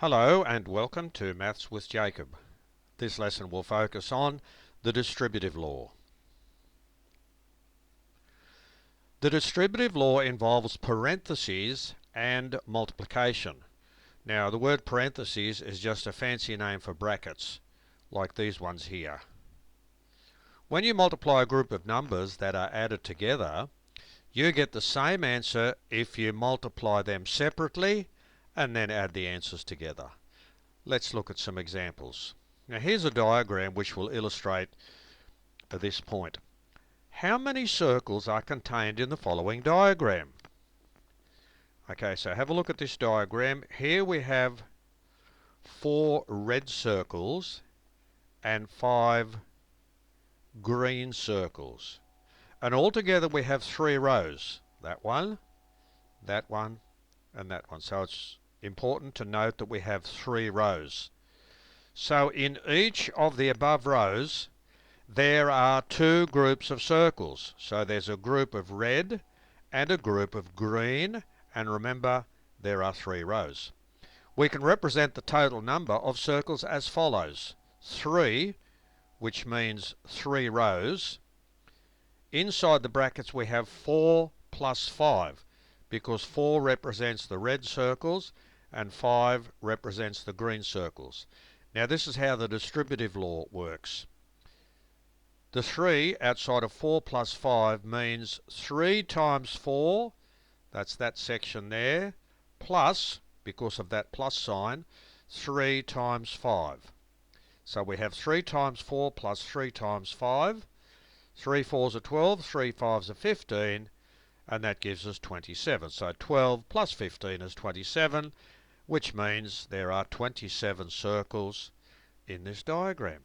Hello and welcome to Maths with Jacob. This lesson will focus on the distributive law. The distributive law involves parentheses and multiplication. Now the word parentheses is just a fancy name for brackets, like these ones here. When you multiply a group of numbers that are added together, you get the same answer if you multiply them separately and then add the answers together. Let's look at some examples. Now here's a diagram which will illustrate this point. How many circles are contained in the following diagram? Okay, so have a look at this diagram. Here we have 4 red circles and 5 green circles. And altogether we have 3 rows. That one, and that one. So it's important to note that we have 3 rows. So in each of the above rows there are 2 groups of circles. So there's a group of red and a group of green, and remember there are 3 rows. We can represent the total number of circles as follows. 3, which means 3 rows. Inside the brackets we have 4 plus 5, because 4 represents the red circles and 5 represents the green circles. Now this is how the distributive law works. The 3 outside of 4 plus 5 means 3 times 4, that's that section there, plus, because of that plus sign, 3 times 5. So we have 3 times 4 plus 3 times 5. 3 4s are 12, 3 5s are 15, and that gives us 27. So 12 plus 15 is 27, which means there are 27 circles in this diagram.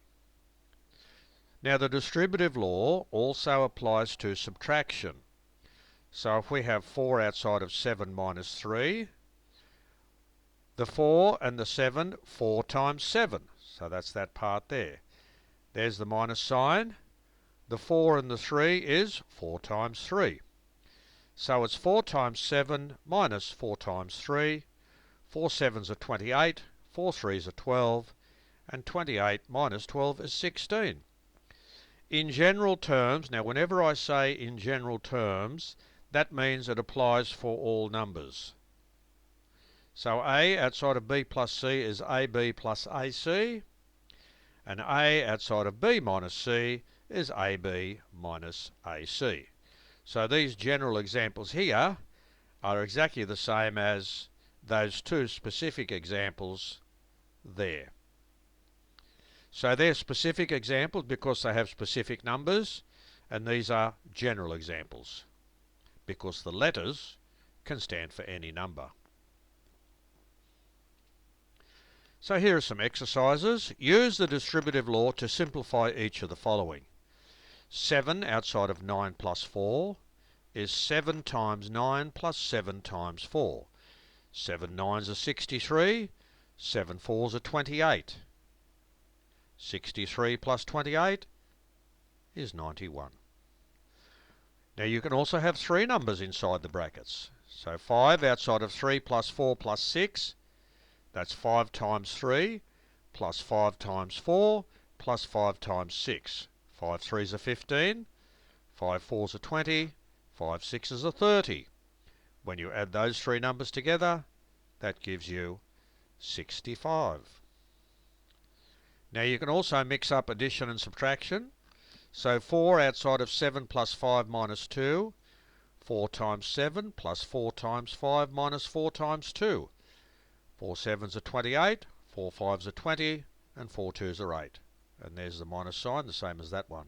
Now the distributive law also applies to subtraction. So if we have 4 outside of 7 minus 3, the 4 and the 7, 4 times 7. So that's that part there. There's the minus sign. The 4 and the 3 is 4 times 3. So it's 4 times 7 minus 4 times 3. 4 7s are 28, 4 3s are 12, and 28 minus 12 is 16. In general terms, now whenever I say in general terms, that means it applies for all numbers. So A outside of B plus C is AB plus AC, and A outside of B minus C is AB minus AC. So these general examples here are exactly the same as those 2 specific examples there. So they're specific examples because they have specific numbers, and these are general examples because the letters can stand for any number. So here are some exercises. Use the distributive law to simplify each of the following. 7 outside of 9 plus 4 is 7 times 9 plus 7 times 4. 7 9s are 63, 7 4s are 28. 63 plus 28 is 91. Now you can also have 3 numbers inside the brackets. So 5 outside of 3 plus 4 plus 6, that's 5 times 3 plus 5 times 4 plus 5 times 6. 5 3s are 15, 5 4s are 20, 5 6s are 30. When you add those 3 numbers together, that gives you 65. Now you can also mix up addition and subtraction. So 4 outside of 7 plus 5 minus 2, 4 times 7 plus 4 times 5 minus 4 times 2. 4 7s are 28, 4 5s are 20, and 4 2s are 8. And there's the minus sign, the same as that one.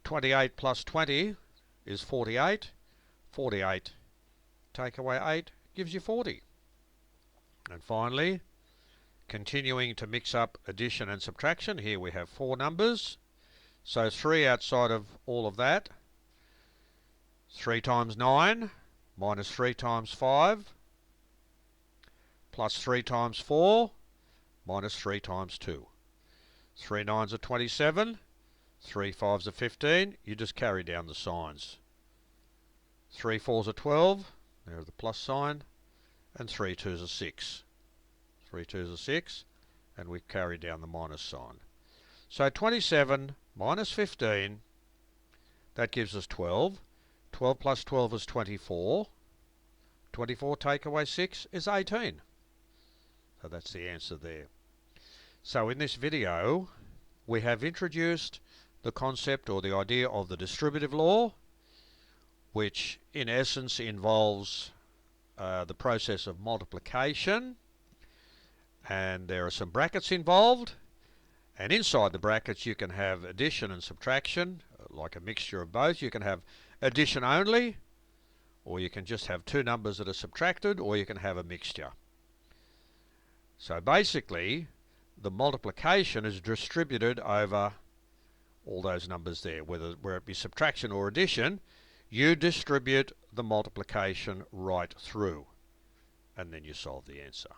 28 plus 20 is 48. 48 take away 8 gives you 40. And finally, continuing to mix up addition and subtraction, here we have 4 numbers. So 3 outside of all of that. 3 times 9 minus 3 times 5 plus 3 times 4 minus 3 times 2. 3 9s are 27, 3 5s are 15. You just carry down the signs. 3 4s are 12, there's the plus sign, and 3 2s are 6. 3 twos are 6, and we carry down the minus sign. So 27 minus 15, that gives us 12. 12 plus 12 is 24. 24 take away 6 is 18. So that's the answer there. So in this video, we have introduced the concept or the idea of the distributive law, which in essence involves the process of multiplication, and there are some brackets involved, and inside the brackets you can have addition and subtraction, like a mixture of both. You can have addition only, or you can just have two numbers that are subtracted, or you can have a mixture. So basically the multiplication is distributed over all those numbers there, whether it be subtraction or addition. You distribute the multiplication right through, and then you solve the answer.